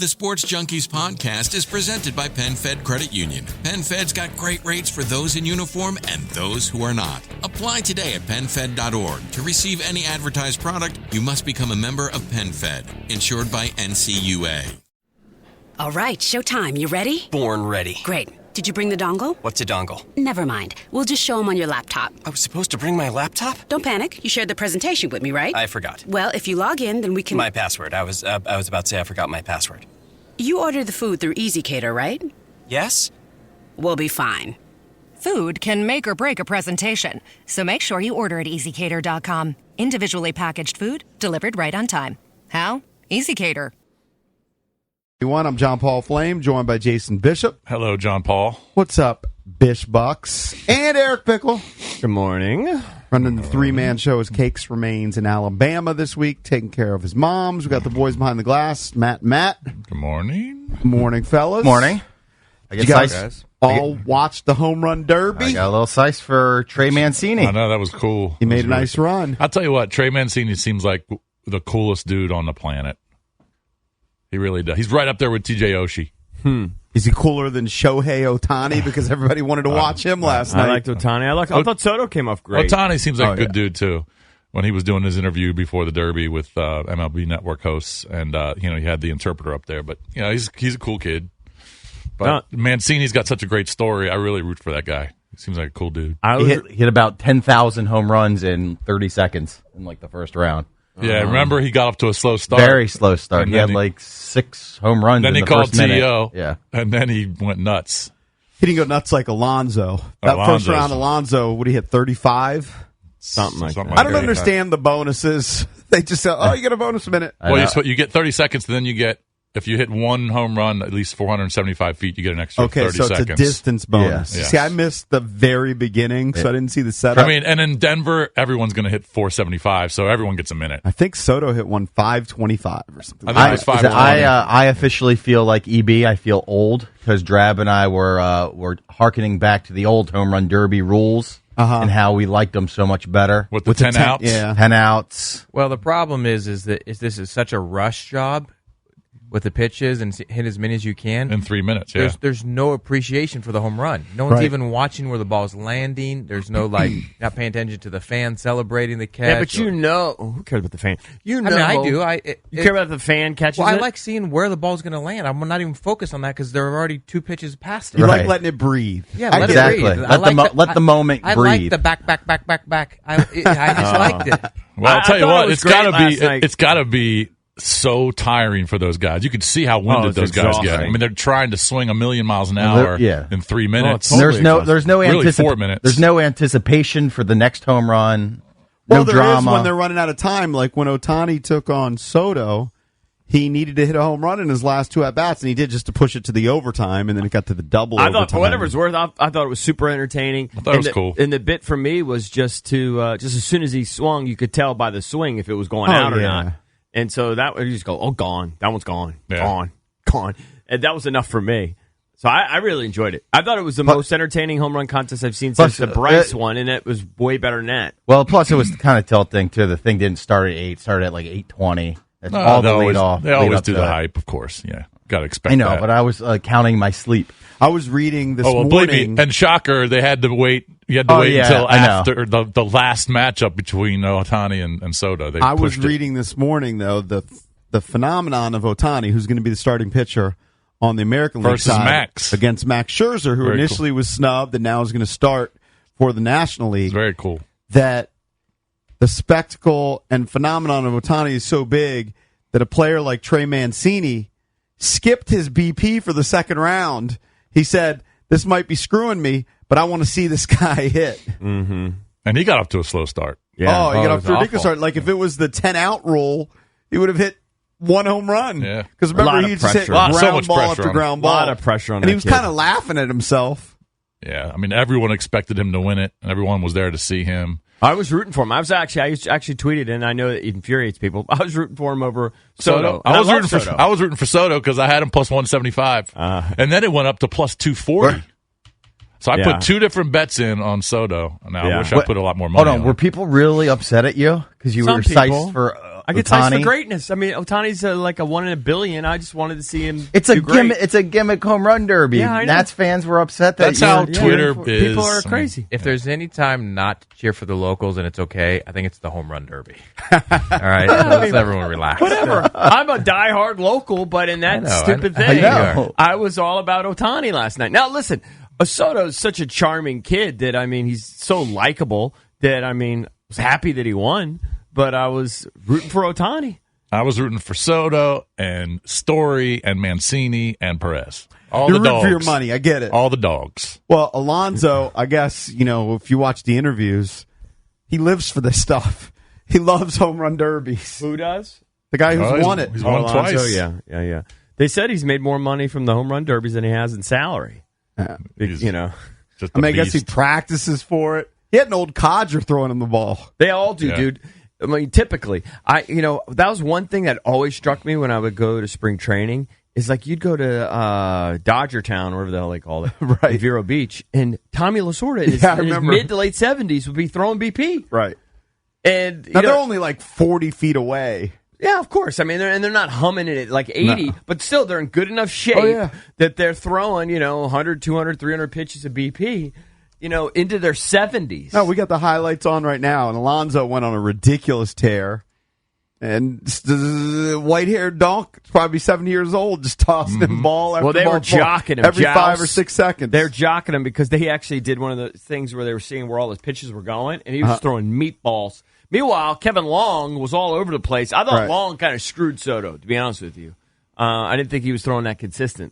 The Sports Junkies podcast is presented by PenFed Credit Union. PenFed's got great rates for those in uniform and those who are not. Apply today at PenFed.org. To receive any advertised product, you must become a member of PenFed, insured by NCUA. All right, showtime. You ready? Born ready. Great. Did you bring the dongle? What's a dongle? Never mind. We'll just show them on your laptop. I was supposed to bring my laptop? Don't panic. You shared the presentation with me, right? I forgot. Well, if you log in, then we can... My password. I was about to say I forgot my password. You ordered the food through EasyCater, right? Yes? We'll be fine. Food can make or break a presentation, so make sure you order at EasyCater.com. Individually packaged food delivered right on time. How? EasyCater. I'm John Paul Flame, joined by Jason Bishop. Hello, John Paul. What's up, Bish Bucks? And Eric Pickle. Good morning. Running the three-man show as Cakes remains in Alabama this week, taking care of his moms. We got the boys behind the glass, Matt. Good morning. Good morning, fellas. Morning. I You guys all watched the home run derby? I got a little size for Trey Mancini. I know, that was cool. He made a nice run. I'll tell you what, Trey Mancini seems like the coolest dude on the planet. He really does. He's right up there with TJ Oshie. Is he cooler than Shohei Ohtani? Because everybody wanted to watch him last night. I liked Ohtani. I thought Soto came off great. Ohtani seems like a good dude, too. When he was doing his interview before the Derby with MLB Network hosts, and he had the interpreter up there. But he's a cool kid. But Mancini's got such a great story. I really root for that guy. He seems like a cool dude. He hit about 10,000 home runs in 30 seconds in the first round. Yeah, remember he got off to a slow start. Very slow start. He had 6 home runs in the first minute. Then he called TO, yeah. And then he went nuts. He didn't go nuts like Alonso. That first round, Alonso, would he hit 35? Something like that. I don't understand the bonuses. They just say, you get a bonus a minute. Well, you get 30 seconds, and then you get, if you hit one home run at least 475 feet, you get an extra 30 seconds. Okay, so it's a distance bonus. Yeah. See, I missed the very beginning, so I didn't see the setup. I mean, and in Denver, everyone's going to hit 475, so everyone gets a minute. I think Soto hit one 525 or something. I think it was 520. I officially feel like EB. I feel old because Drab and I were hearkening back to the old home run derby rules and how we liked them so much better. With the 10 outs? Yeah. 10 outs. Well, the problem is that this is such a rush job with the pitches and hit as many as you can. In 3 minutes, yeah. There's no appreciation for the home run. No one's even watching where the ball's landing. There's no, not paying attention to the fan celebrating the catch. Yeah, but who cares about the fan? I do. You care about the fan catching I it? like seeing where the ball's going to land. I'm not even focused on that because there are already 2 pitches past it. You like letting it breathe. Yeah, let exactly. it breathe. Let the moment breathe. I like the back. I just liked it. Well, I'll tell you what, it's got to be so tiring for those guys. You can see how winded those guys get. I mean, they're trying to swing a million miles an hour in 3 minutes. There's no really 4 minutes. There's no anticipation for the next home run. Well, no there drama. is when they're running out of time. Like when Ohtani took on Soto, he needed to hit a home run in his last 2 at-bats, and he did just to push it to the overtime, and then it got to the double I overtime. thought, for whatever it's worth, I thought it was super entertaining. I thought it was cool. And the bit for me was just as soon as he swung, you could tell by the swing if it was going out or not. And so that you just go, gone. That one's gone. Yeah. Gone. And that was enough for me. So I really enjoyed it. I thought it was the most entertaining home run contest I've seen since the Bryce one, and it was way better than that. Well, plus it was kind of tilting, too. The thing didn't start at 8, started at 8:20. That's all the lead off. They always do the hype, of course. Yeah, got to expect that. I know, but I was counting my sleep. I was reading this morning. Believe me, and shocker, they had to wait. You had to wait until after the last matchup between Ohtani and Soto. I was reading this morning, though, the phenomenon of Ohtani, who's going to be the starting pitcher on the American League side Max. against Max Scherzer, who initially was snubbed and now is going to start for the National League. It's very cool. That the spectacle and phenomenon of Ohtani is so big that a player like Trey Mancini skipped his BP for the second round. He said, this might be screwing me, but I want to see this guy hit. Mm-hmm. And he got off to a slow start. Yeah. He got off to a ridiculous start. Like if it was the 10-out rule, he would have hit 1 home run. Yeah. Because remember, he just hit ground ball after ground ball. A lot of pressure on him. And he was kind of laughing at himself. Yeah. I mean, everyone expected him to win it, and everyone was there to see him. I was rooting for him. I actually tweeted, and I know it infuriates people. I was rooting for him over Soto. I was rooting for Soto because I had him plus 175, and then it went up to plus 240. So I put 2 different bets in on Soto. Now I wish I put a lot more money. Hold on, were people really upset at you because you were sized for I get touched for greatness. I mean, Ohtani's like a 1 in a billion. I just wanted to see him. It's a gimmick. It's a gimmick home run derby. Yeah, I know. Nats fans were upset that That's how Twitter is. People are crazy. If there's any time not to cheer for the locals and it's okay, I think it's the home run derby. All right, let's everyone relax. Whatever. I'm a diehard local, but in that stupid thing, I was all about Ohtani last night. Now, listen, Soto is such a charming kid that, I mean, he's so likable that, I mean, I was happy that he won, but I was rooting for Ohtani. I was rooting for Soto and Story and Mancini and Perez. All You're the dogs. rooting for your money. I get it. All the dogs. Well, Alonso, I guess, if you watch the interviews, he lives for this stuff. He loves home run derbies. Who does? The guy who's won it. He's won twice. Yeah. They said he's made more money from the home run derbies than he has in salary. He's just I guess he practices for it. He had an old codger throwing him the ball. They all do, dude. I mean, typically, that was one thing that always struck me when I would go to spring training. Is like you'd go to Dodger Town, whatever the hell they call it, right? Vero Beach, and Tommy Lasorda in his mid to late 70s would be throwing BP, right? And now they're only like 40 feet away. Yeah, of course. I mean, they're not humming it at like 80, but still they're in good enough shape that they're throwing 100, 200, 300 pitches of BP, into their 70s. No, we got the highlights on right now, and Alonso went on a ridiculous tear. And white-haired donk, probably 70 years old, just tossing him ball after ball. Well, they were jocking him every 5 or 6 seconds. They're jocking him because they actually did one of the things where they were seeing where all his pitches were going, and he was throwing meatballs. Meanwhile, Kevin Long was all over the place. I thought Long kind of screwed Soto, to be honest with you. I didn't think he was throwing that consistent.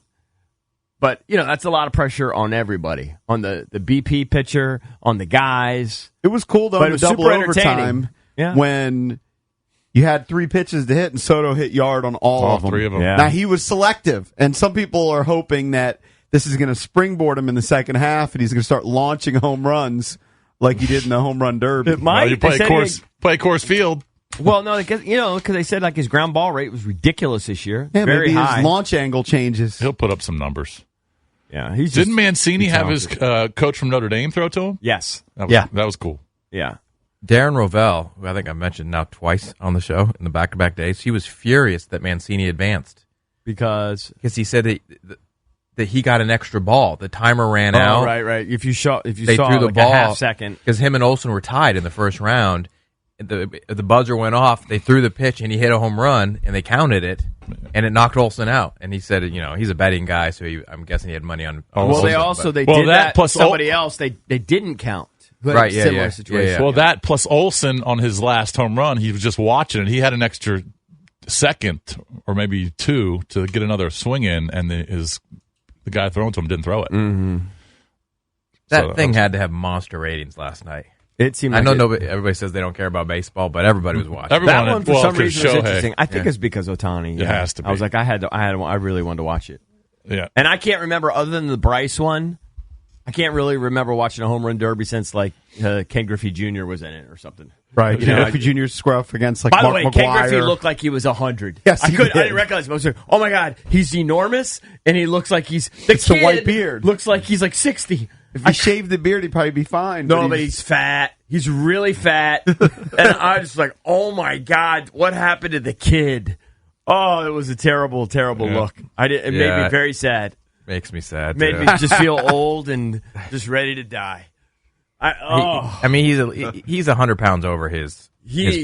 But, that's a lot of pressure on everybody, on the BP pitcher, on the guys. It was cool, though, in the double overtime when you had 3 pitches to hit, and Soto hit yard on all of them. 3 of them. Yeah. Now, he was selective, and some people are hoping that this is going to springboard him in the second half, and he's going to start launching home runs like he did in the home run derby. It might. You play Coors Field. Well, no, because they said like his ground ball rate was ridiculous this year. Yeah, very maybe high. His launch angle changes. He'll put up some numbers. Yeah, didn't Mancini have his coach from Notre Dame throw to him? Yes. That was cool. Yeah. Darren Rovell, who I think I mentioned now twice on the show in the back-to-back days, he was furious that Mancini advanced because he said that he got an extra ball. The timer ran out. Right. If you saw threw the like ball a half second, because him and Olsen were tied in the first round. The buzzer went off. They threw the pitch, and he hit a home run, and they counted it, and it knocked Olsen out. And he said, he's a betting guy, so I'm guessing he had money on. Well, Olsen, they did that plus somebody else. They didn't count. Right, similar situation. Yeah. Well, that plus Olsen on his last home run, he was just watching it. He had an extra second or maybe 2 to get another swing in, and the guy throwing to him didn't throw it. Mm-hmm. That thing had to have monster ratings last night. It seemed. I know everybody says they don't care about baseball, but everybody was watching. That one for some reason was interesting. I think it's because Ohtani. It has to be. I was like, I really wanted to watch it. Yeah, and I can't remember other than the Bryce one. I can't really remember watching a home run derby since like Ken Griffey Jr. was in it or something. Right, Griffey Jr. scruff against like By Mark the way, McGwire. Ken Griffey looked like he was 100. Yes, I didn't recognize him. I was like, oh my god, he's enormous, and he looks like he's it's the white beard. Looks like he's like 60. If he shaved the beard, he'd probably be fine. No, but he's fat. He's really fat, and I was like, oh my god, what happened to the kid? Oh, it was a terrible, terrible look. It made me very sad. Makes me sad. Made me just feel old and just ready to die. He's 100 pounds over his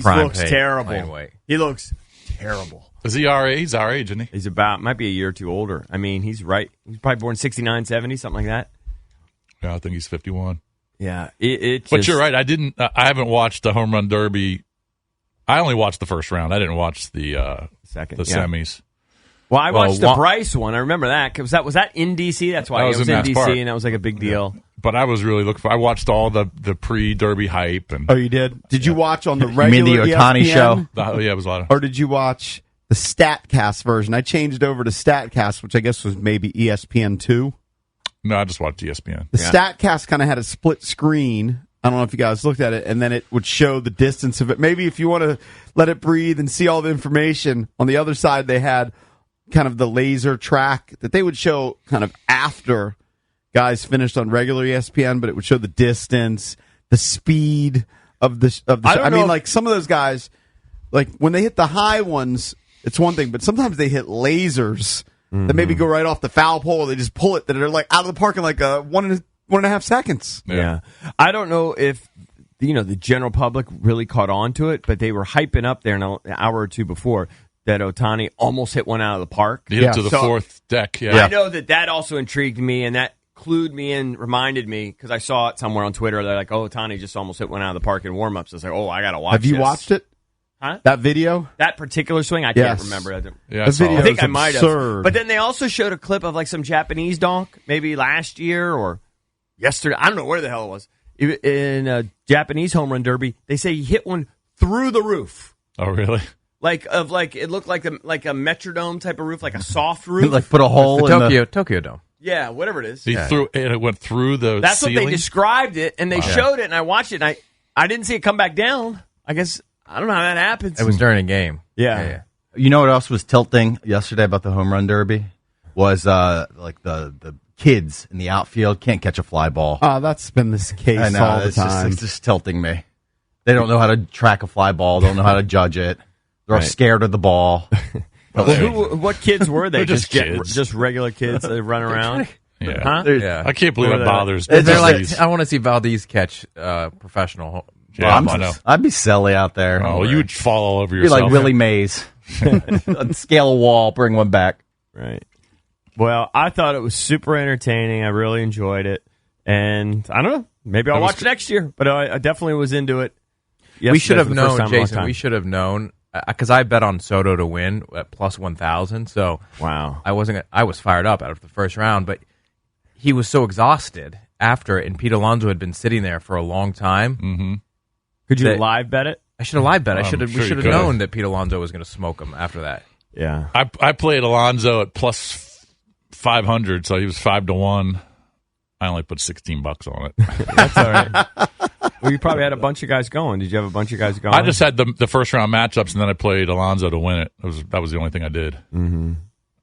prime. Looks terrible. He looks terrible. Is he our age? He's our age, isn't he? He's might be a year or 2 older. I mean, he's right. He's probably born 69, 70, something like that. Yeah, I think he's 51. Yeah, but you're right. I haven't watched the home run derby. I only watched the first round. I didn't watch the second, semis. Well, I watched the Bryce one. I remember that because was that in DC? That's why it was in DC, and that was like a big deal. Yeah. But I was really looking for. I watched all the pre-derby hype. And you did? Did you watch on the regular? You mean the Ohtani show? Yeah, it was a lot. Or did you watch the StatCast version? I changed over to StatCast, which I guess was maybe ESPN2. No, I just watched ESPN. The StatCast kind of had a split screen. I don't know if you guys looked at it, and then it would show the distance of it. Maybe if you want to let it breathe and see all the information, on the other side they had kind of the laser track that they would show kind of after guys finished on regular ESPN, but it would show the distance, the speed of the show. I mean, like some of those guys, like when they hit the high ones, it's one thing, but sometimes they hit lasers that maybe go right off the foul pole. Or they just pull it that are like out of the park in like 1.5 seconds. Yeah. I don't know if the general public really caught on to it, but they were hyping up there an hour or two before that Ohtani almost hit one out of the park. Hit to the fourth deck. Yeah. I know that also intrigued me, and that clued me in, reminded me, because I saw it somewhere on Twitter. They're like, Ohtani just almost hit one out of the park in warm-ups. I was like, I got to watch this. Have you watched it? Huh? That video? That particular swing? I can't remember. Yeah, I think I might have. But then they also showed a clip of like some Japanese donk, maybe last year or yesterday. I don't know where the hell it was. In a Japanese home run derby, they say he hit one through the roof. Oh, really? It looked like a Metrodome type of roof, like a soft roof. Like put a hole in the Tokyo Dome. Yeah, whatever it is. He threw it. It went through the That's ceiling? what they described it, and they showed it, and I watched it, and I didn't see it come back down. I guess, I don't know how that happens. It was during a game. Yeah. You know what else was tilting yesterday about the home run derby? Was like the kids in the outfield can't catch a fly ball. Oh, that's been this case I know, all the time. It's just tilting me. They don't know how to track a fly ball. Don't know how to judge it. They're scared of the ball. What kids were they? Just kids. Just regular kids that run around? Yeah. Huh? Yeah. I can't believe that bothers. They're like, I want to see Valdez catch professional. Yeah, I know. I'd be silly out there. Oh, you would fall all over Be yourself. like Willie Mays. Scale a wall, bring one back. Right. Well, I thought it was super entertaining. I really enjoyed it. And I don't know. Maybe I'll watch next year. But I definitely was into it. We should have known, Jason. We should have known. Because I bet on Soto to win at plus 1,000. So wow, I was fired up after the first round, but he was so exhausted after it, and Pete Alonso had been sitting there for a long time. Mm-hmm. Could you live bet it? I should have live bet. Sure we should have known that Pete Alonso was going to smoke him after that. Yeah, I played Alonso at plus 500, so he was 5-1. I only put $16 on it. That's all right. Well, you probably had a bunch of guys going. Did you have a bunch of guys going? I just had the first round matchups, and then I played Alonso to win it. That was the only thing I did. Mm-hmm.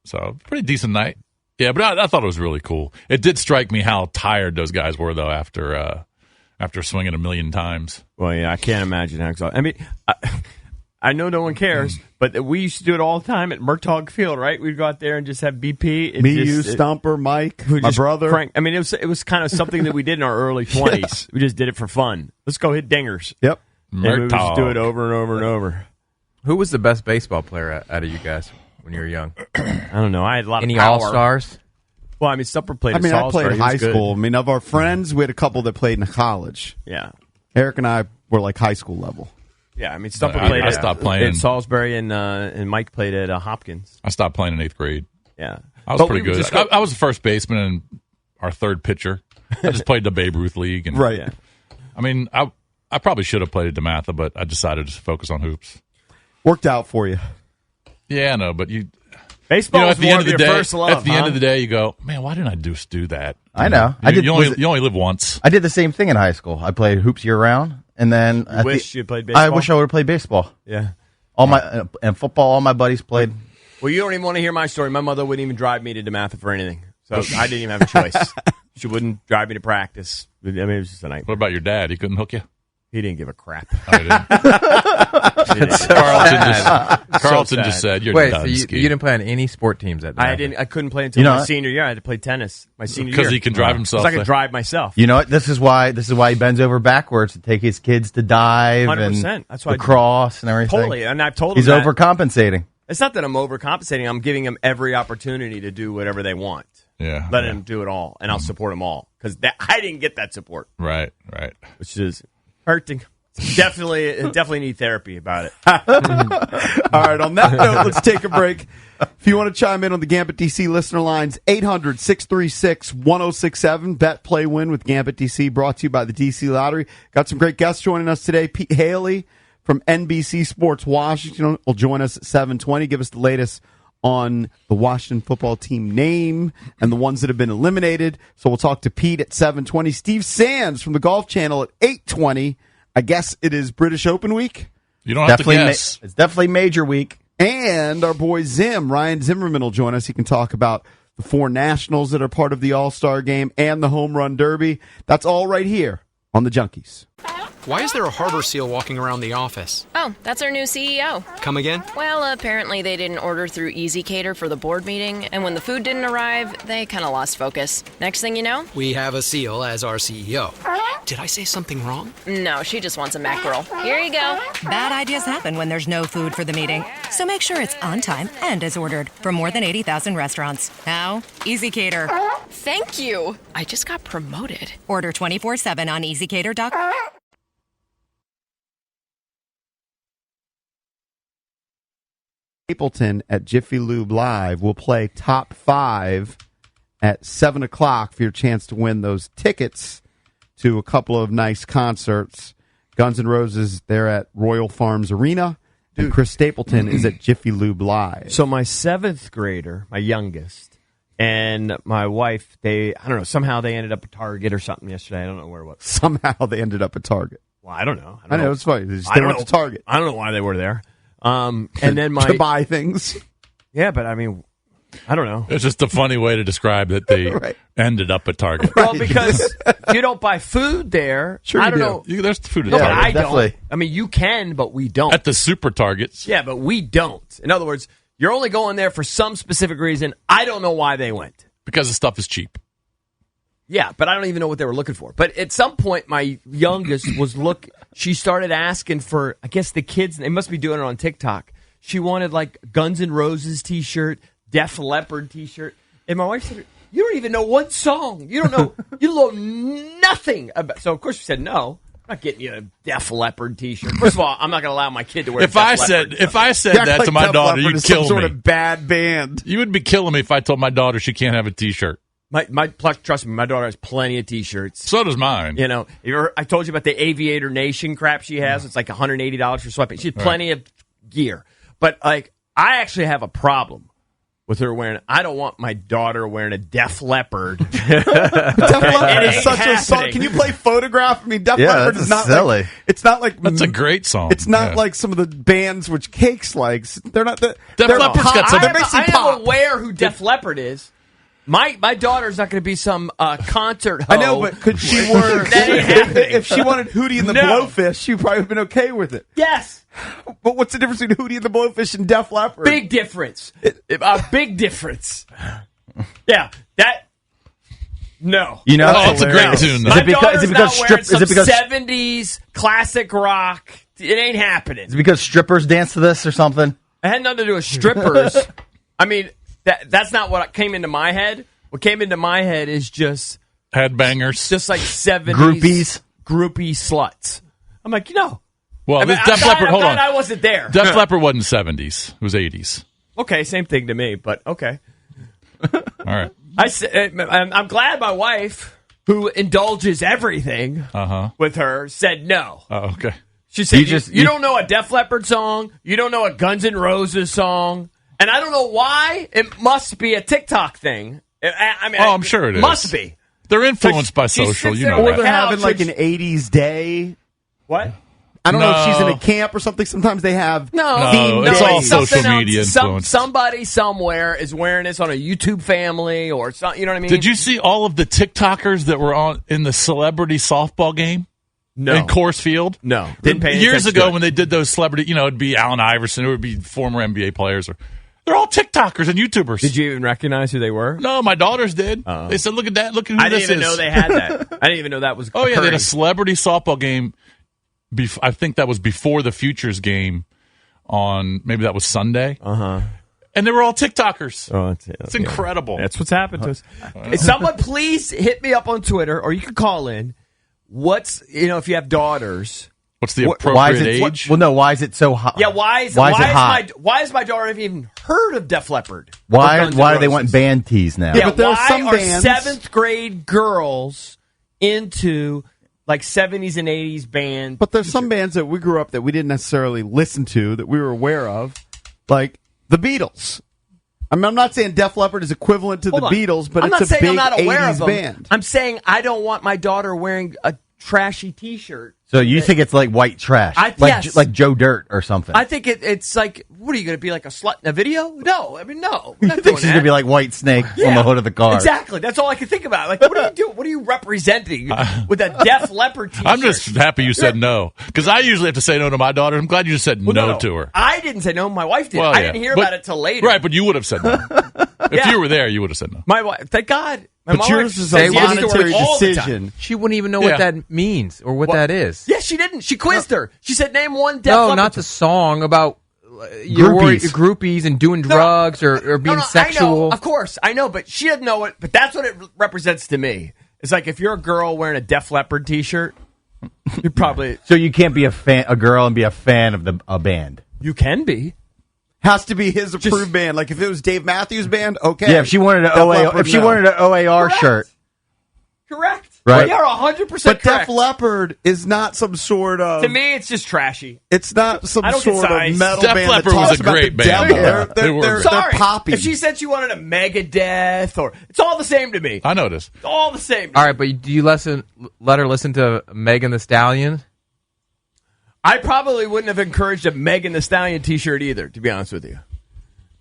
So pretty decent night. Yeah, but I thought it was really cool. It did strike me how tired those guys were though after swinging a million times. Well, yeah, I can't imagine how exhausted. I mean, I know no one cares, but we used to do it all the time at Murtaugh Field, right? We'd go out there and just have BP. You, Stumper, Mike, my brother. Crank. I mean, it was kind of something that we did in our early 20s. We just did it for fun. Let's go hit dingers. Yep. And we would just do it over and over and over. Who was the best baseball player out of you guys when you were young? I don't know. I had a lot Any of power. All-Stars? Well, I mean, Stumper played at I Salisbury. played high school. I mean, of our friends, we had a couple that played in college. Yeah. Eric and I were like high school level. Yeah, I mean, Stumper played I stopped playing at Salisbury, and Mike played at Hopkins. I stopped playing in 8th grade. Yeah. I was pretty good. I was the first baseman and our third pitcher. I just played the Babe Ruth League. And, right. Yeah. I mean, I probably should have played at DeMatha, but I decided to focus on hoops. Worked out for you. Yeah, I know, but baseball at the end of the day, first love, at the end of the day, you go, man, why didn't I just do that? I know. You only live once. I did the same thing in high school. I played hoops year round, and then you played baseball. I wish I would have played baseball. Yeah, and football. All my buddies played. Well, you don't even want to hear my story. My mother wouldn't even drive me to DeMatha for anything, so I didn't even have a choice. She wouldn't drive me to practice. I mean, it was just a night. What about your dad? He couldn't hook you? He didn't give a crap. Oh, he didn't. Carlton just said, "You're done." So you didn't play on any sport teams at that? I couldn't play until my senior year. I had to play tennis my senior year because he can drive himself. Because I could drive myself. You know what? This is why he bends over backwards to take his kids to dive 100%. and That's why lacrosse and everything. Totally, and I've told him he's overcompensating. It's not that I'm overcompensating. I'm giving them every opportunity to do whatever they want. Yeah, let them do it all, and I'll support them all because I didn't get that support. Right, which is hurting. Definitely need therapy about it. All right, on that note, let's take a break. If you want to chime in on the Gambit DC listener lines, 800-636-1067. Bet, play, win with Gambit DC, brought to you by the DC Lottery. Got some great guests joining us today. Pete Haley from NBC Sports Washington will join us at 7:20. Give us the latest on the Washington football team name and the ones that have been eliminated. So we'll talk to Pete at 7:20. Steve Sands from the Golf Channel at 8:20. I guess it is British Open week. You don't have to guess. It's definitely major week. And our boy Ryan Zimmerman will join us. He can talk about the 4 nationals that are part of the All-Star game and the Home Run Derby. That's all right here on the Junkies. Why is there a harbor seal walking around the office? Oh, that's our new CEO. Come again? Well, apparently they didn't order through EasyCater for the board meeting, and when the food didn't arrive, they kind of lost focus. Next thing you know... We have a seal as our CEO. Did I say something wrong? No, she just wants a mackerel. Here you go. Bad ideas happen when there's no food for the meeting. So make sure it's on time and as ordered from more than 80,000 restaurants. Now, EasyCater. Thank you. I just got promoted. Order 24/7 on EasyCater.com. Stapleton at Jiffy Lube Live will play top 5 at 7 o'clock for your chance to win those tickets to a couple of nice concerts. Guns N' Roses, they're at Royal Farms Arena, and Chris Stapleton is at Jiffy Lube Live. So my 7th grader, my youngest, and my wife, somehow they ended up at Target or something yesterday. I don't know where it was. Somehow they ended up at Target. Well, I don't know. I know, it's funny. They went to Target. I don't know why they were there. And then to buy things. Yeah, but I mean, I don't know. It's just a funny way to describe that they ended up at Target. Well, because you don't buy food there. Sure, I don't know. There's food at No, Target. but I don't. I mean, you can, but we don't. At the super Targets. Yeah, but we don't. In other words, you're only going there for some specific reason. I don't know why they went. Because the stuff is cheap. Yeah, but I don't even know what they were looking for. But at some point, my youngest she started asking for, I guess the kids, they must be doing it on TikTok. She wanted like Guns N' Roses t-shirt, Def Leppard t-shirt. And my wife said, you don't even know one song. You don't know, you know nothing about. So of course she said, no, I'm not getting you a Def Leppard t-shirt. First of all, I'm not going to allow my kid to wear If I said that to my daughter, you'd kill me. Some sort of bad band. You would be killing me if I told my daughter she can't have a t-shirt. Trust me, my daughter has plenty of t-shirts. So does mine. You know, I told you about the Aviator Nation crap she has. It's like $180 for sweatpants. She has plenty of gear. But like, I actually have a problem with her wearing. I don't want my daughter wearing a Def Leppard. Def Leppard is such a song. Can you play Photograph? I mean, Def Leppard is not silly. Like, it's not like that's a great song. It's not like some of the bands which Cakes likes. They're not. Def Leppard's got some. I am aware who Def Leppard is. My daughter's not going to be some concert hoe. I know, but could she wear if she wanted Hootie and the Blowfish, she probably would have been okay with it. Yes. But what's the difference between Hootie and the Blowfish and Def Leppard? Big difference. A big difference. Yeah, that. No. You know, it's a great tune. My daughter's not wearing some 70s classic rock. It ain't happening. Is it because strippers dance to this or something? It had nothing to do with strippers. I mean, that's not what came into my head. What came into my head is just headbangers, just like 70s groupie sluts. I'm like, Well, Def Leppard. Hold on, I wasn't there. Def Leppard wasn't 70s; it was 80s. Okay, same thing to me, but okay. All right. I'm glad my wife, who indulges everything with her, said no. Oh, okay. She said, you don't know a Def Leppard song. You don't know a Guns N' Roses song. And I don't know why. It must be a TikTok thing. I mean, I'm sure it is. Must be. They're influenced by social, you know. Or they're having like an 80s day. What? I don't know if she's in a camp or something. Sometimes they have it's all social media influence. Somebody somewhere is wearing this on a YouTube family or something. You know what I mean? Did you see all of the TikTokers that were in the celebrity softball game? No. In Coors Field? No. Didn't pay any Years attention ago to it. when they did those celebrity, it'd be Allen Iverson, it would be former NBA players. They're all TikTokers and YouTubers. Did you even recognize who they were? No, my daughters did. They said, look at that. Look at who this is. I didn't even know they had that. I didn't even know that was Oh, yeah, they had a celebrity softball game. I think that was before the Futures game on, maybe that was Sunday. And they were all TikTokers. Oh, it's incredible. That's what's happened to us. Someone please hit me up on Twitter, or you can call in. If you have daughters... What's the appropriate age? Why is it so hot? Yeah, why is my daughter even heard of Def Leppard? Why do they want band tees now? Yeah, but why are 7th grade girls into like 70s and 80s band? But there's some bands that we grew up that we didn't necessarily listen to that we were aware of, like the Beatles. I mean, I'm not saying Def Leppard is equivalent to the Beatles, but it's a big 80s band. I'm saying I don't want my daughter wearing a trashy T-shirt. So you think it's like white trash, yes. like Joe Dirt or something? I think it's like, what are you going to be, like a slut in a video? No, I mean, no. You think she's going to be like White Snake on the hood of the car? Exactly. That's all I can think about. Like, what are you doing? What are you representing with a Def Leppard T-shirt? I'm just happy you said no, because I usually have to say no to my daughter. I'm glad you just said no to her. I didn't say no. My wife did. Well, I didn't hear about it till later. Right, but you would have said no. If you were there, you would have said no. My wife, thank God. But yours is a monetary decision. She wouldn't even know what that means or what that is. Yes, she didn't. She quizzed her. She said, name one Def No, Leppard not the song about groupies and doing drugs or being sexual. I know, of course, I know, but she doesn't know it. But that's what it represents to me. It's like if you're a girl wearing a Def Leppard T-shirt, you're probably... So you can't be a girl and be a fan of a band. You can be. Has to be his approved band. Like if it was Dave Matthews Band, okay. Yeah, if she wanted an OAR shirt. Correct. Right. You're 100% But correct. Def Leppard is not some sort of... To me, it's just trashy. It's not some sort of metal Def band Leppard that talks was a about great the band. devil. They're poppy. If she said she wanted a Megadeth, or it's all the same to me. I noticed. It's all the same. All right, but do you let her listen to Megan Thee Stallion? I probably wouldn't have encouraged a Megan Thee Stallion T-shirt either, to be honest with you.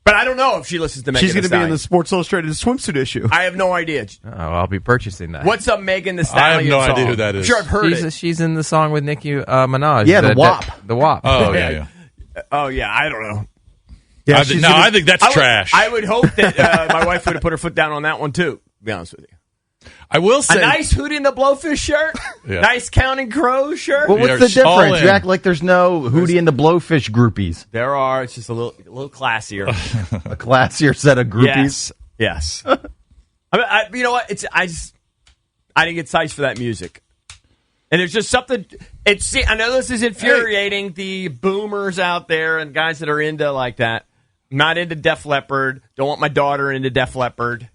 But I don't know if she listens to Megan Thee Stallion. She's going to be in the Sports Illustrated swimsuit issue. I have no idea. Oh, I'll be purchasing that. What's a Megan Thee I Stallion have no song? idea who that is. I'm sure I've heard it. She's in the song with Nicki Minaj. Yeah, the WAP. The WAP. Oh, yeah. Oh, yeah, I don't know. Yeah, I think that's trash. I would hope that my wife would have put her foot down on that one, too, to be honest with you. I will say... A nice Hootie and the Blowfish shirt. Yeah. Nice Counting Crows shirt. Well, what's the difference? You act like there's no Hootie and the Blowfish groupies. There are. It's just a little classier. A classier set of groupies. Yes. You know what? I didn't get sized for that music. And it's just something. I know this is infuriating the boomers out there and guys that are into like that. I'm not into Def Leppard. Don't want my daughter into Def Leppard.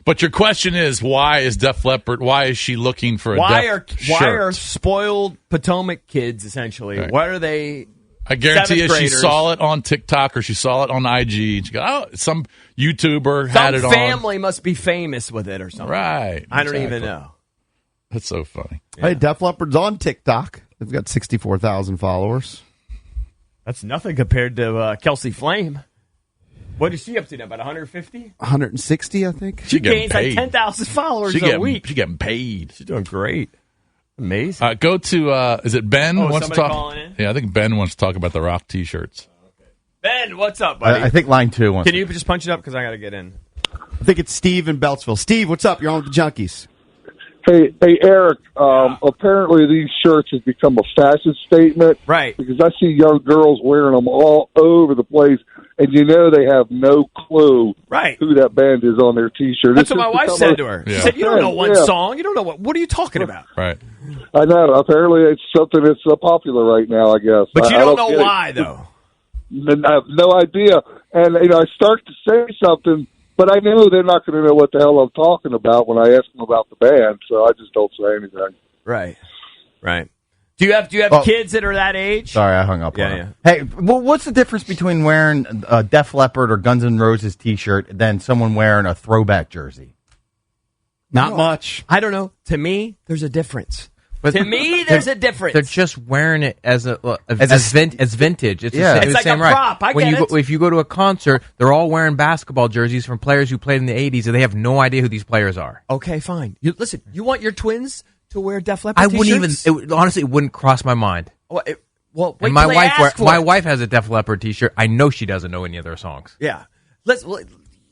But your question is, why is Def Leppard? Why is she looking for a Def shirt? Why are spoiled Potomac kids essentially? Right. What are they? I guarantee you, she graders? saw it on TikTok or she saw it on IG. And she go, some YouTuber had it on. Some family must be famous with it or something. Right. I don't even know. That's so funny. Yeah. Hey, Def Leppard's on TikTok. They've got 64,000 followers. That's nothing compared to Kelsey Flame. What is she up to now? About 150? 160, I think. She gains like 10,000 followers a week. She's getting paid. She's doing great. Amazing. Go to, is it Ben? Wants to talk? Calling in? Yeah, I think Ben wants to talk about the Rock T-shirts. Ben, what's up, buddy? I think line 2 wants Can you just punch it up? Because I got to get in. I think it's Steve in Beltsville. Steve, what's up? You're on with the Junkies. Hey, Eric, apparently these shirts have become a fashion statement. Right. Because I see young girls wearing them all over the place, and you know they have no clue who that band is on their T-shirt. That's what my wife said to her. She said, you don't know one song. You don't know what are you talking about? Right. I know. Apparently it's something that's popular right now, I guess. But you don't know why, though. I have no idea. And, I start to say something, but I know they're not going to know what the hell I'm talking about when I ask them about the band, so I just don't say anything. Right. Do you have kids that are that age? Sorry, I hung up on Yeah. him. Hey, well, what's the difference between wearing a Def Leppard or Guns N' Roses T-shirt than someone wearing a throwback jersey? Not much. I don't know. To me, there's a difference. To me, there's a difference. They're just wearing it as vintage. It's it's like same a right. prop. I get it. If you go to a concert, they're all wearing basketball jerseys from players who played in the 80s, and they have no idea who these players are. Okay, fine. Listen, you want your twins to wear Def Leppard I T-shirts? wouldn't even. Honestly, it wouldn't cross my mind. Wait and my till they wife, ask for my it. wife has a Def Leppard T-shirt. I know she doesn't know any of their songs. Yeah.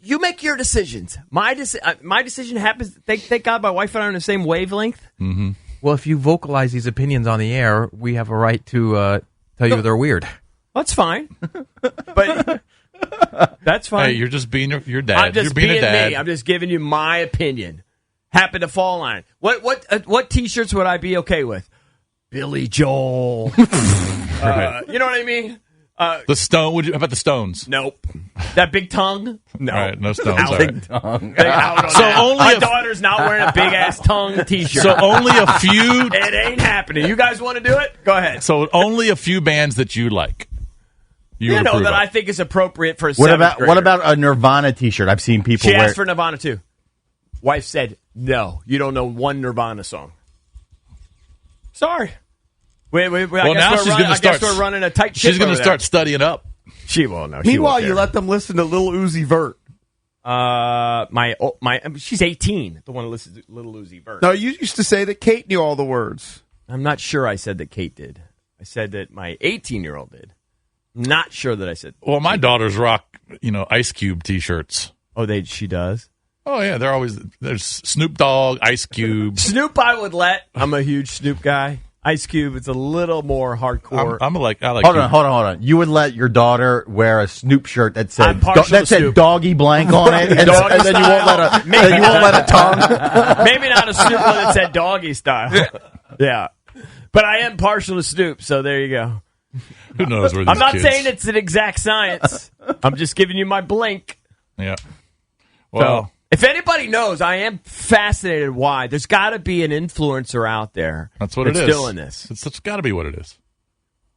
You make your decisions. My decision happens. Thank God my wife and I are on the same wavelength. Mm-hmm. Well, if you vocalize these opinions on the air, we have a right to tell you they're weird. That's fine. But that's fine. Hey, you're just being your dad. I'm just you're being a dad. me. I'm just giving you my opinion. Happen to fall on it. What T-shirts would I be okay with? Billy Joel. You know what I mean? The Stone. How about the Stones? Nope. That big tongue? No. All right, no Stones. Out. All right. Tongue. My daughter's not wearing a big ass tongue T-shirt. So only a few. It ain't happening. You guys want to do it? Go ahead. So only a few bands that you like. You know that I think is appropriate for a What seventh grader. about a Nirvana T-shirt? I've seen people She wear. asked for Nirvana too. Wife said, "No, you don't know one Nirvana song." Sorry. Wait. Well, now she's going to start. We're running a tight ship. She's going to start studying up. She won't know. Meanwhile, you let them listen to Lil Uzi Vert. She's 18. The one who listens to Lil Uzi Vert. No, you used to say that Kate knew all the words. I'm not sure I said that Kate did. I said that my 18-year-old did. Not sure that I said. Well, my daughters rock, Ice Cube T-shirts. Oh, she does? Oh, yeah. There's Snoop Dogg, Ice Cube. Snoop I would let. I'm a huge Snoop guy. Ice Cube, it's a little more hardcore. I like Hold on. You would let your daughter wear a Snoop shirt that said Snoop. doggy blank on it, and then you won't let a tongue. Maybe not a Snoop one that said doggy style. Yeah, but I am partial to Snoop, so there you go. Who knows where these I'm not kids... saying it's an exact science. I'm just giving you my blink. Yeah. Well, so, if anybody knows, I am fascinated why. There's got to be an influencer out there that's what it is. Doing this. It's got to be what it is.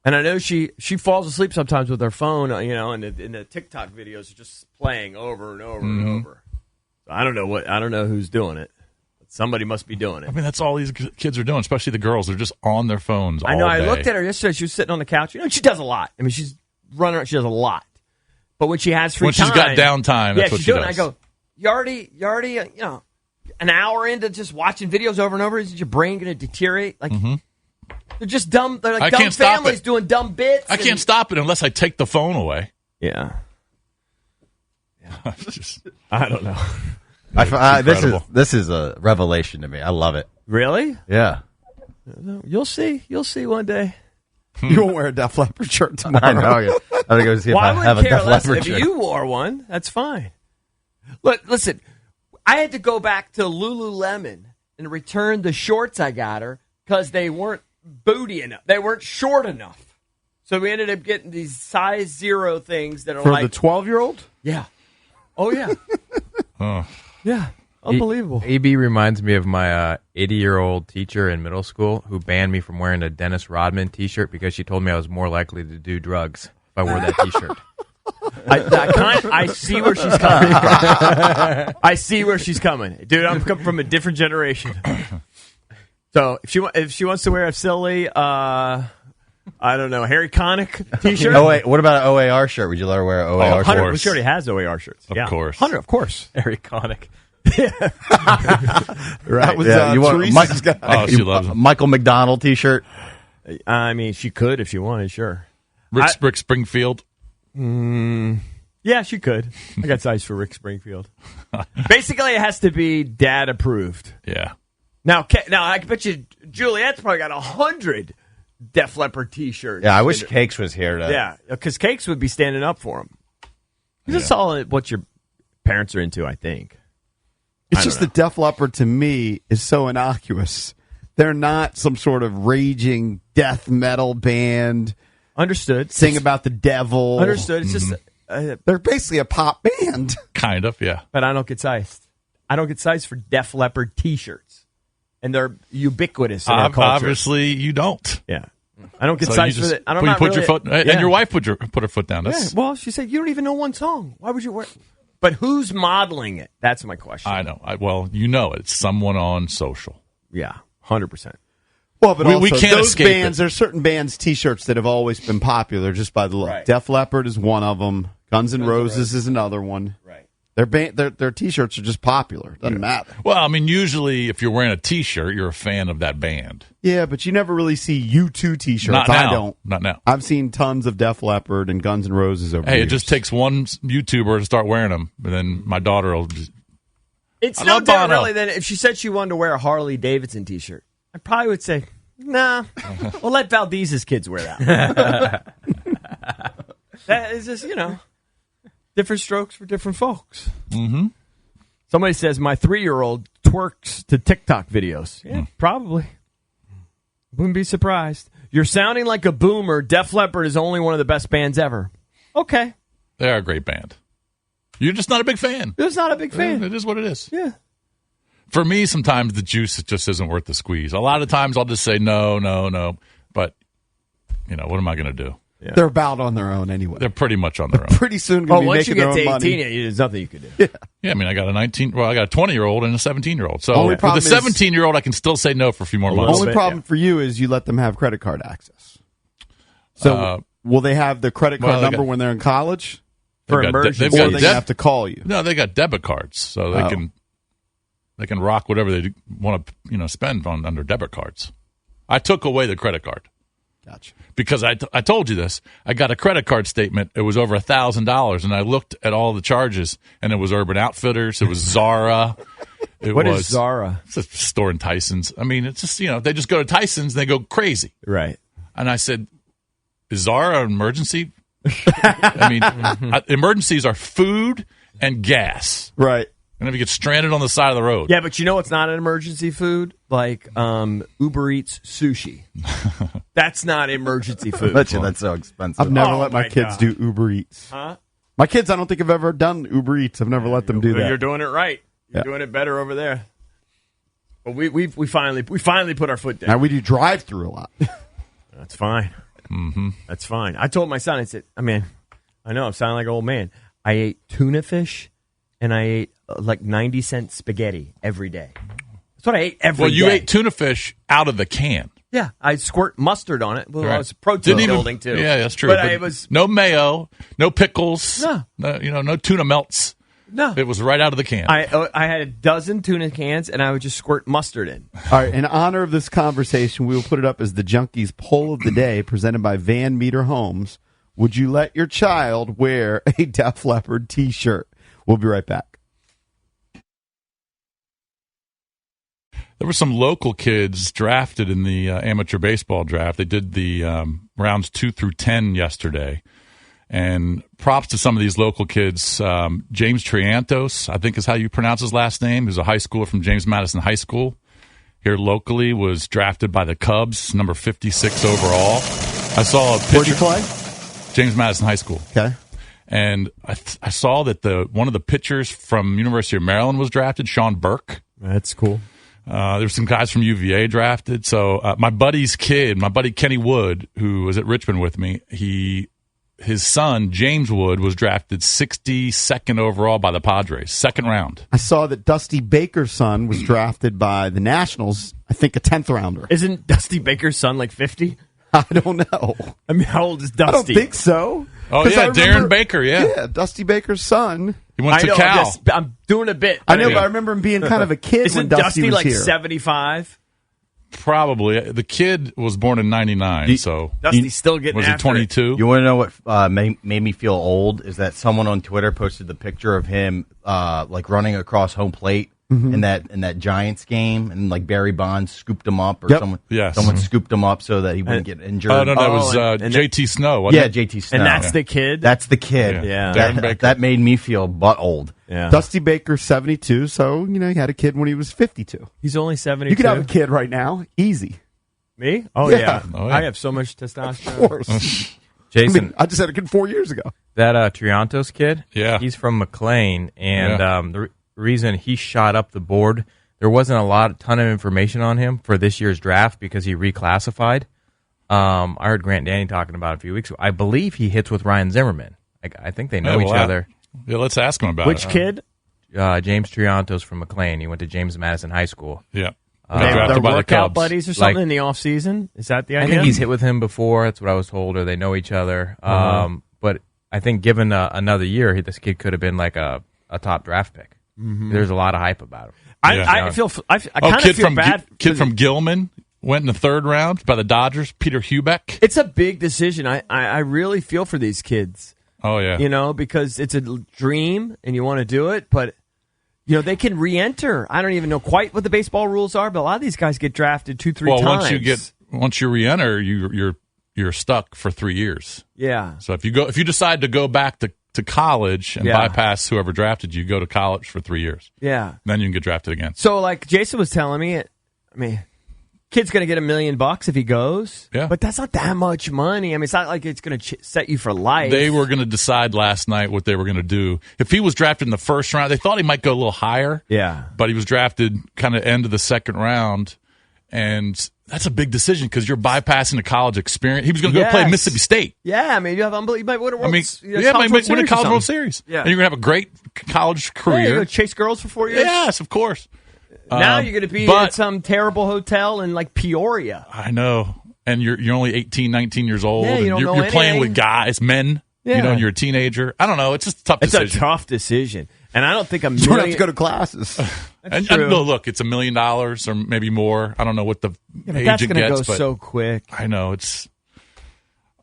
And I know she falls asleep sometimes with her phone, and the TikTok videos are just playing over and over and over. So I don't know who's doing it. But somebody must be doing it. I mean, that's all these kids are doing, especially the girls. They're just on their phones all I know. day. I looked at her yesterday. She was sitting on the couch. She does a lot. I mean, she's running around. She does a lot. But when she has free time. When she's got downtime, that's what she does. I go, you already, an hour into just watching videos over and over. Is your brain going to deteriorate? Like, they're just dumb. They're like dumb families doing dumb bits. I can't stop it unless I take the phone away. Yeah. I don't know. This is a revelation to me. I love it. Really? Yeah. You'll see. You'll see one day. You won't wear a Def Leppard shirt tomorrow. I know. Yeah. I'm going to go see if I have a Def Leppard shirt. If you wore one, that's fine. Look, listen. I had to go back to Lululemon and return the shorts I got her because they weren't booty enough. They weren't short enough. So we ended up getting these size 0 things that are for like... the 12-year-old? Yeah. Oh, yeah. Yeah. Unbelievable. AB reminds me of my 80-year-old teacher in middle school who banned me from wearing a Dennis Rodman T-shirt because she told me I was more likely to do drugs if I wore that T-shirt. I see where she's coming. I see where she's coming. Dude, I'm coming from a different generation. So if she wants to wear a silly, I don't know, Harry Connick T-shirt. Oh, wait. What about an OAR shirt? Would you let her wear an OAR shirt? Well, she already has OAR shirts. Of course. Hunter, of course. Harry Connick. Right. That was Teresa's guy. Oh, she loves him. Michael McDonald T-shirt. I mean, she could if she wanted, sure. Rick Springfield. Yeah, she could. I got size for Rick Springfield. Basically, it has to be dad approved. Yeah. Now I bet you Juliet's probably got 100 Def Leppard T-shirts. Yeah, I wish Cakes was here. Yeah, because Cakes would be standing up for him. This is all what your parents are into, I think. It's just that Def Leppard, to me, is so innocuous. They're not some sort of raging death metal band. Understood. Sing about the devil. Understood. It's just... they're basically a pop band. Kind of, yeah. But I don't get sized. I don't get sized for Def Leppard T-shirts. And they're ubiquitous in our culture. Obviously, you don't. Yeah. I don't get sized for that. I don't put your foot... And your wife put her foot down. Yeah, well, she said, you don't even know one song. Why would you wear... But who's modeling it? That's my question. I know. It's someone on social. Yeah, 100%. Well, but we can't those escape bands, it. there's certain bands' T-shirts that have always been popular just by the look. Right. Def Leppard is one of them. Guns N' Roses is another one. Right. Their T-shirts are just popular. Doesn't matter. Well, I mean, usually if you're wearing a T-shirt, you're a fan of that band. Yeah, but you never really see U2 T-shirts. Not now. I don't. Not now. I've seen tons of Def Leppard and Guns N' Roses over the years. It just takes one YouTuber to start wearing them, and then my daughter will just... It's no different, really, than if she said she wanted to wear a Harley Davidson T-shirt. I probably would say, nah, we'll let Valdez's kids wear that. That is just, different strokes for different folks. Mm-hmm. Somebody says, my 3-year-old twerks to TikTok videos. Yeah, probably. Wouldn't be surprised. You're sounding like a boomer. Def Leppard is only one of the best bands ever. Okay. They are a great band. You're just not a big fan. Just not a big fan. It is what it is. Yeah. For me, sometimes the juice just isn't worth the squeeze. A lot of times I'll just say no. But, what am I going to do? Yeah. They're about on their own anyway. They're pretty much on their own. Pretty soon going to be once making you their get own to 18, money. there's nothing you can do. Yeah, I mean, I got a 20-year-old and a 17-year-old. So Only with a problem is- 17-year-old, I can still say no for a few more months. Only problem for you is you let them have credit card access. So will they have the credit card number when they're in college? For emergency. Or they have to call you? No, they got debit cards, so they can rock whatever they want to spend on under debit cards. I took away the credit card. Gotcha. Because I told you this. I got a credit card statement. It was over $1,000, and I looked at all the charges, and it was Urban Outfitters. It was Zara. What is Zara? It's a store in Tyson's. I mean, it's just, they just go to Tyson's and they go crazy. Right. And I said, is Zara an emergency? I mean, emergencies are food and gas. Right. And if you get stranded on the side of the road. Yeah, but you know what's not an emergency food? Like Uber Eats sushi. That's not emergency food. That's so expensive. I've never let my kids do Uber Eats. Huh? My kids, I don't think have ever done Uber Eats. I've never let them do that. You're doing it right. You're doing it better over there. But we finally put our foot down. Now we do drive-through a lot. That's fine. Mm-hmm. That's fine. I told my son, I said, I know I'm sounding like an old man. I ate tuna fish and I ate like 90-cent spaghetti every day. That's what I ate every day. Well, you ate tuna fish out of the can. Yeah, I squirt mustard on it. Well, Right. I was protein building too. Yeah, that's true. But it was no mayo, no pickles, No. no tuna melts. No. It was right out of the can. I had a dozen tuna cans, and I would just squirt mustard in. All right, in honor of this conversation, we will put it up as the Junkies Poll of the Day presented by Van Meter Homes. Would you let your child wear a Def Leppard T-shirt? We'll be right back. There were some local kids drafted in the amateur baseball draft. They did the rounds 2 through 10 yesterday. And props to some of these local kids. James Triantos, I think is how you pronounce his last name, who's a high schooler from James Madison High School here locally, was drafted by the Cubs, number 56 overall. I saw a picture. Where'd you play? James Madison High School. Okay. And I saw that one of the pitchers from University of Maryland was drafted, Sean Burke. That's cool. There's some guys from UVA drafted. So my buddy Kenny Wood, who was at Richmond with me, his son, James Wood, was drafted 62nd overall by the Padres, second round. I saw that Dusty Baker's son was drafted by the Nationals, I think a 10th rounder. Isn't Dusty Baker's son like 50? I don't know. I mean, how old is Dusty? I don't think so. Oh, yeah, Darren Baker, yeah. Yeah, Dusty Baker's son. He went to know, Cal. I'm doing a bit. I know, but I remember him being kind of a kid Isn't when Dusty was like here. 75? Probably. The kid was born in 99, so... Dusty's still getting Was he after 22? You want to know what made me feel old? Is that someone on Twitter posted the picture of him like running across home plate in that Giants game, and like Barry Bonds scooped him up, or someone scooped him up so that he wouldn't get injured. Oh, no, that was JT Snow, wasn't it? JT Snow. And that's the kid? That's the kid. Yeah. Darren Baker. That made me feel butt old. Yeah. Dusty Baker's 72, so, he had a kid when he was 52. He's only 72. You could have a kid right now. Easy. Me? Oh, Yeah. yeah. Oh, yeah. I have so much testosterone. Of course. Jason, I just had a kid 4 years ago. that Triantos kid, Yeah. he's from McLean, and the reason he shot up the board, there wasn't a ton of information on him for this year's draft because he reclassified. I heard Grant Danny talking about it a few weeks ago. I believe he hits with Ryan Zimmerman. I think they know each other. Yeah, let's ask him about Which it. kid? James Triantos from McLean. He went to James Madison High School. Yeah. They're Drafted by the workout Cubs. buddies or something in the off season. Is that the I idea? think he's hit with him before. That's what I was told, or they know each other. But I think given another year, this kid could have been like a top draft pick. There's a lot of hype about him. I kind of feel bad. Kid from Gilman went in the third round by the Dodgers, Peter Hubeck. It's a big decision. I really feel for these kids. Oh, yeah. Because it's a dream and you want to do it, but they can re-enter. I don't even know quite what the baseball rules are, but a lot of these guys get drafted 2-3 times. Once you re-enter, you're stuck for 3 years. Yeah. So if you decide to go back to college and bypass whoever drafted you, go to college for 3 years. Yeah. Then you can get drafted again. So like Jason was telling me, kid's going to get $1 million if he goes. Yeah. But that's not that much money. It's not like it's going to set you for life. They were going to decide last night what they were going to do. If he was drafted in the first round, they thought he might go a little higher. Yeah. But he was drafted kind of end of the second round. And that's a big decision because you're bypassing the college experience. He was going to go play Mississippi State. Yeah, I mean, you have unbelievable. You might win a World, might win a college World Series. Yeah, and you're going to have a great college career. Yeah, you're going to chase girls for 4 years. Yes, of course. Now you're going to be at some terrible hotel in like Peoria. I know, and you're only 18, 19 years old. Yeah, and you're playing with guys, men. Yeah. And you're a teenager. I don't know. It's just a tough decision. It's a tough decision. And I don't think You don't have to go to classes. And no, look, it's $1 million or maybe more. I don't know what the agent that's going to go but so quick. I know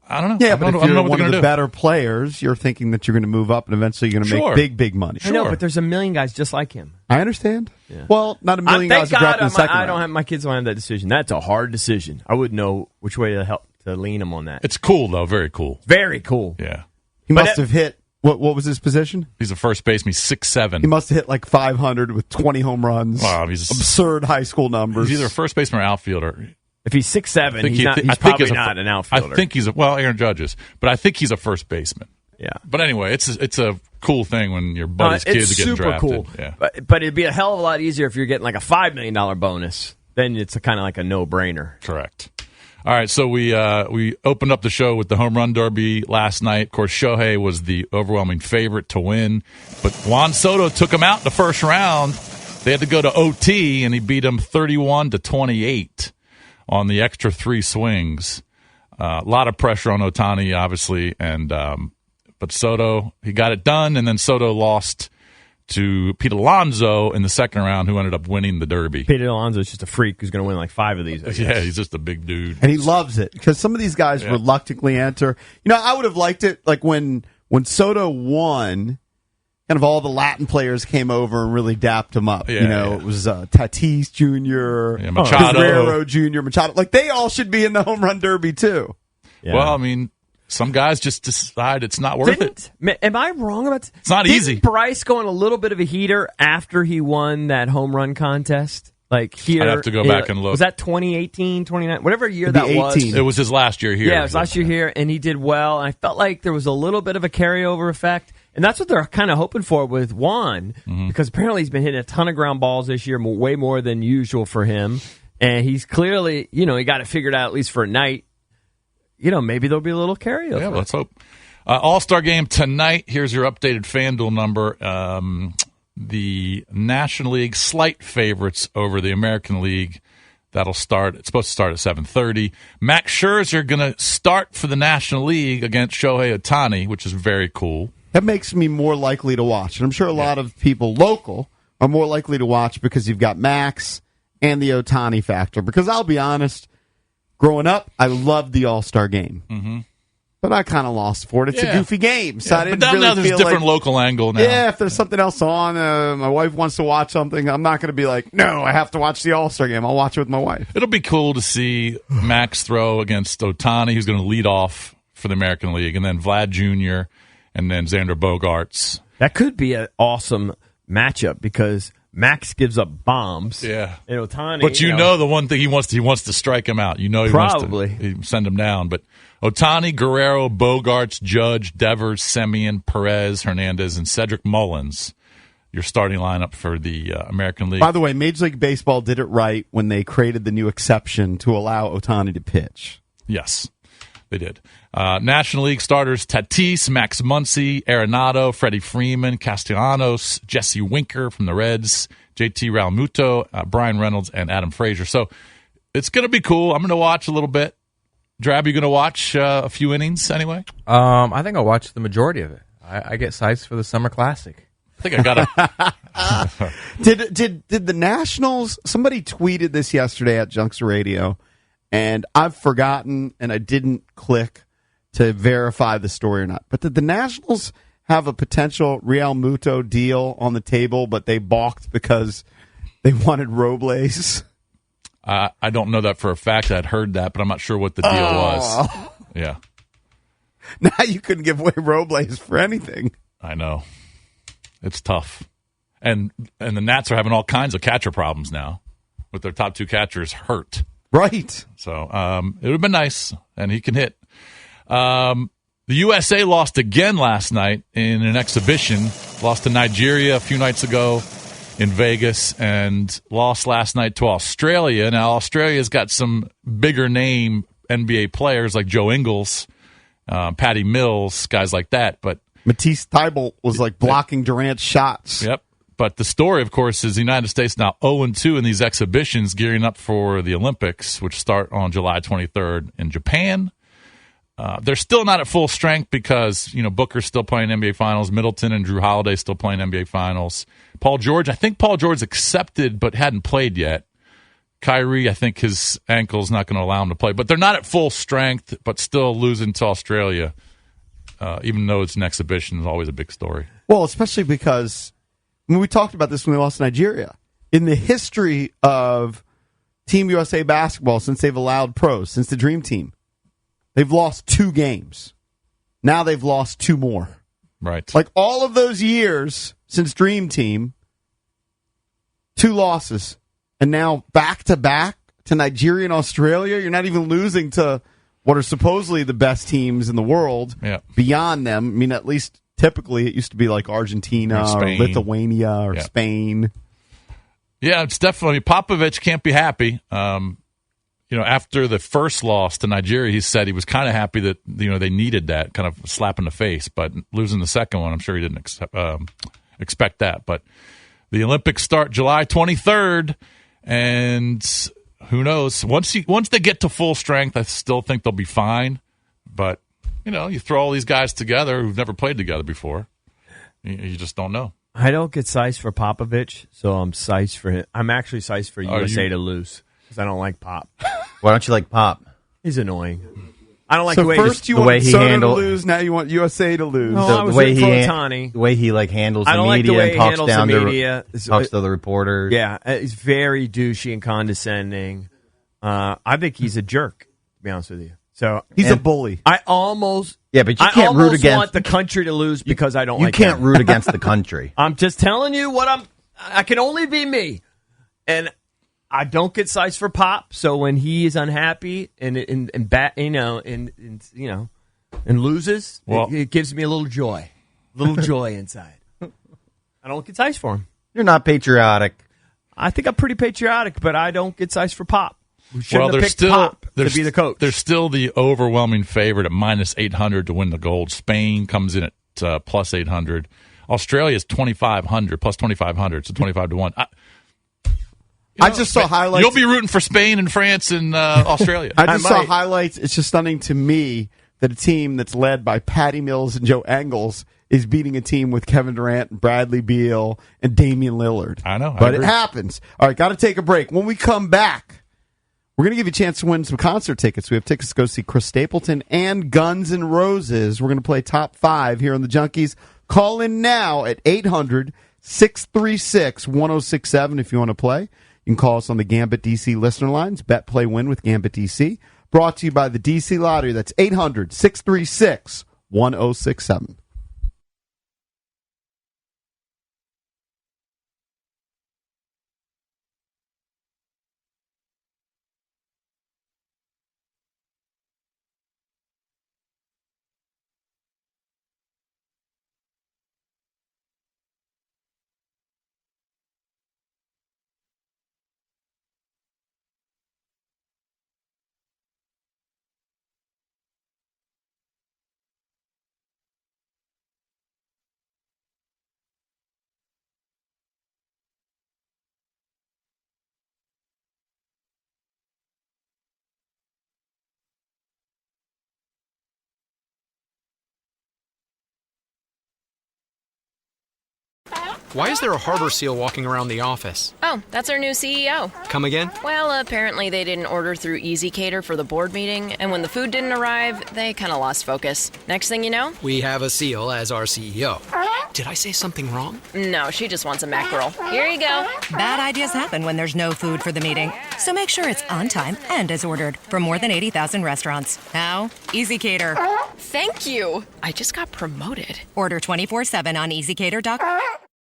I don't know. Yeah, but if you're one of the better players, you're thinking that you're going to move up and eventually you're going to make big money. I know, but there's 1 million guys just like him. I understand. Yeah. Well, not 1 million guys thank dropped in the second I round. don't have my kids don't have that decision. That's a hard decision. I wouldn't know which way to lean them on that. It's cool though, very cool. Very cool. Yeah. He must have hit. What was his position? He's a first baseman. He's 6'7". He must have hit like 500 with 20 home runs. Wow, he's absurd high school numbers. He's either a first baseman or outfielder. If he's 6'7", he's probably not an outfielder. I think he's Aaron Judge is, but I think he's a first baseman. Yeah. But anyway, it's a cool thing when your buddy's kids are getting drafted. It's super cool. Yeah. But it'd be a hell of a lot easier if you're getting like a $5 million bonus. Then it's kind of like a no-brainer. Correct. All right, so we opened up the show with the home run derby last night. Of course, Shohei was the overwhelming favorite to win, but Juan Soto took him out in the first round. They had to go to OT, and he beat him 31-28 on the extra 3 swings. A lot of pressure on Ohtani, obviously, and but Soto, he got it done, and then Soto lost to Pete Alonso in the second round, who ended up winning the Derby. Pete Alonso is just a freak who's going to win like 5 of these. Yeah, he's just a big dude. And he loves it because some of these guys reluctantly enter. I would have liked it like when Soto won, kind of all the Latin players came over and really dapped him up. It was Tatis Jr., Machado. Guerrero Jr., Machado. Like, they all should be in the home run derby, too. Yeah. Well, I mean, some guys just decide it's not worth it. Am I wrong about this? It's not easy. Bryce go on a little bit of a heater after he won that home run contest? Like here, I'd have to go back and look. Was that 2018, 2019, whatever year that was? It was his last year here. Yeah, it was last year here, and he did well. And I felt like there was a little bit of a carryover effect. And that's what they're kind of hoping for with Juan, because apparently he's been hitting a ton of ground balls this year, way more than usual for him. And he's clearly, he got it figured out at least for a night. Maybe there'll be a little carryover. Yeah, let's hope. All-Star game tonight. Here's your updated FanDuel number. The National League slight favorites over the American League. That'll start. It's supposed to start at 7:30. Max Scherzer going to start for the National League against Shohei Ohtani, which is very cool. That makes me more likely to watch. And I'm sure a lot of people local are more likely to watch because you've got Max and the Ohtani factor. Because I'll be honest, growing up, I loved the All-Star game. Mm-hmm. But I kind of lost for it. It's a goofy game. So I didn't but now really there's a different local angle now. Yeah, if there's something else on, my wife wants to watch something, I'm not going to be like, no, I have to watch the All-Star game. I'll watch it with my wife. It'll be cool to see Max throw against Ohtani, who's going to lead off for the American League, and then Vlad Jr., and then Xander Bogaerts. That could be an awesome matchup because Max gives up bombs. Yeah. And Ohtani. But the one thing he wants to strike him out. He Probably. wants to send him down. But Ohtani, Guerrero, Bogaerts, Judge, Devers, Semien, Perez, Hernandez, and Cedric Mullins, your starting lineup for the American League. By the way, Major League Baseball did it right when they created the new exception to allow Ohtani to pitch. Yes, they did. National League starters: Tatis, Max Muncy, Arenado, Freddie Freeman, Castellanos, Jesse Winker from the Reds, JT Realmuto, Brian Reynolds, and Adam Frazier. So it's going to be cool. I'm going to watch a little bit. Drab, you going to watch a few innings anyway? I think I'll watch the majority of it. I get sized for the Summer Classic. I think I got to. Did the Nationals? Somebody tweeted this yesterday at Junkster Radio, and I've forgotten, and I didn't click to verify the story or not. But did the Nationals have a potential Real Muto deal on the table, but they balked because they wanted Robles? I don't know that for a fact. I'd heard that, but I'm not sure what the deal was. Yeah. Now you couldn't give away Robles for anything. I know. It's tough. And the Nats are having all kinds of catcher problems now with their top 2 catchers hurt. Right. So it would have been nice, and he can hit. The USA lost again last night in an exhibition. Lost to Nigeria a few nights ago in Vegas and lost last night to Australia. Now, Australia's got some bigger name NBA players like Joe Ingles, Patty Mills, guys like that. But Matisse Thybulle was like blocking Durant's shots. Yep. But the story, of course, is the United States now 0-2 in these exhibitions, gearing up for the Olympics, which start on July 23rd in Japan. They're still not at full strength because, Booker's still playing NBA Finals. Middleton and Drew Holiday still playing NBA Finals. Paul George accepted but hadn't played yet. Kyrie, I think his ankle's not going to allow him to play. But they're not at full strength, but still losing to Australia, even though it's an exhibition, is always a big story. Well, especially because we talked about this when we lost to Nigeria. In the history of Team USA basketball, since they've allowed pros, since the Dream Team, they've lost 2 games. Now they've lost 2 more. Right. Like all of those years since Dream Team, 2 losses. And now back-to-back to Nigeria and Australia. You're not even losing to what are supposedly the best teams in the world. Yeah. Beyond them. I mean, at least typically it used to be like Argentina or Lithuania or Spain. Yeah, it's definitely. Popovich can't be happy. After the first loss to Nigeria, he said he was kind of happy that they needed that kind of slap in the face. But losing the second one, I'm sure he didn't expect that. But the Olympics start July 23rd, and who knows? Once they get to full strength, I still think they'll be fine. But you throw all these guys together who've never played together before, you just don't know. I don't get sized for Popovich, so I'm sized for him. I'm actually sized for USA to lose because I don't like Pop. Why don't you like Pop? He's annoying. I don't like so the way first you the want way he Soto handled, to lose, now you want USA to lose. No, I was rooting for Ohtani. The way he handles the I don't like the media way and he talks handles down the media. talks to the reporters. Yeah, he's very douchey and condescending. I think he's a jerk, to be honest with you. So he's a bully. I almost but you can't root against. I want the country to lose because I don't like You can't him. root against the country. I'm just telling you what I can only be me. And I don't get sized for Pop, so when he is unhappy and loses, it gives me a little joy inside. I don't get sized for him. You're not patriotic. I think I'm pretty patriotic, but I don't get sized for Pop. There's Pop to be the coach. There's still the overwhelming favorite at minus 800 to win the gold. Spain comes in at plus 800. Australia is 2,500, plus 2,500, so 25 to 1. I just saw highlights. You'll be rooting for Spain and France and Australia. I just saw highlights. It's just stunning to me that a team that's led by Patty Mills and Joe Ingles is beating a team with Kevin Durant and Bradley Beal and Damian Lillard. I know. But it happens. All right, got to take a break. When we come back, we're going to give you a chance to win some concert tickets. We have tickets to go see Chris Stapleton and Guns N' Roses. We're going to play top 5 here on the Junkies. Call in now at 800-636-1067 if you want to play. You can call us on the Gambit DC listener lines. Bet, play, win with Gambit DC. Brought to you by the DC Lottery. That's 800-636-1067. Why is there a harbor seal walking around the office? Oh, that's our new CEO. Come again? Well, apparently they didn't order through EasyCater for the board meeting, and when the food didn't arrive, they kind of lost focus. Next thing you know... We have a seal as our CEO. Did I say something wrong? No, she just wants a mackerel. Here you go. Bad ideas happen when there's no food for the meeting. So make sure it's on time and as ordered from more than 80,000 restaurants. How? EasyCater. Thank you. I just got promoted. Order 24/7 on EasyCater.com.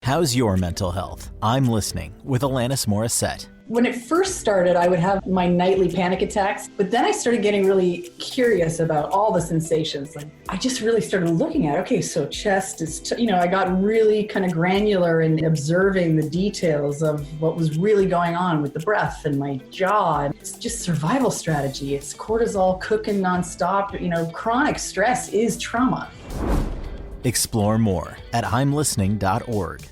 How's your mental health? I'm listening with Alanis Morissette. When it first started, I would have my nightly panic attacks, but then I started getting really curious about all the sensations. Like, I just really started looking at, okay, so chest is, I got really kind of granular in observing the details of what was really going on with the breath and my jaw. It's just survival strategy. It's cortisol cooking nonstop. Chronic stress is trauma. Explore more at imlistening.org.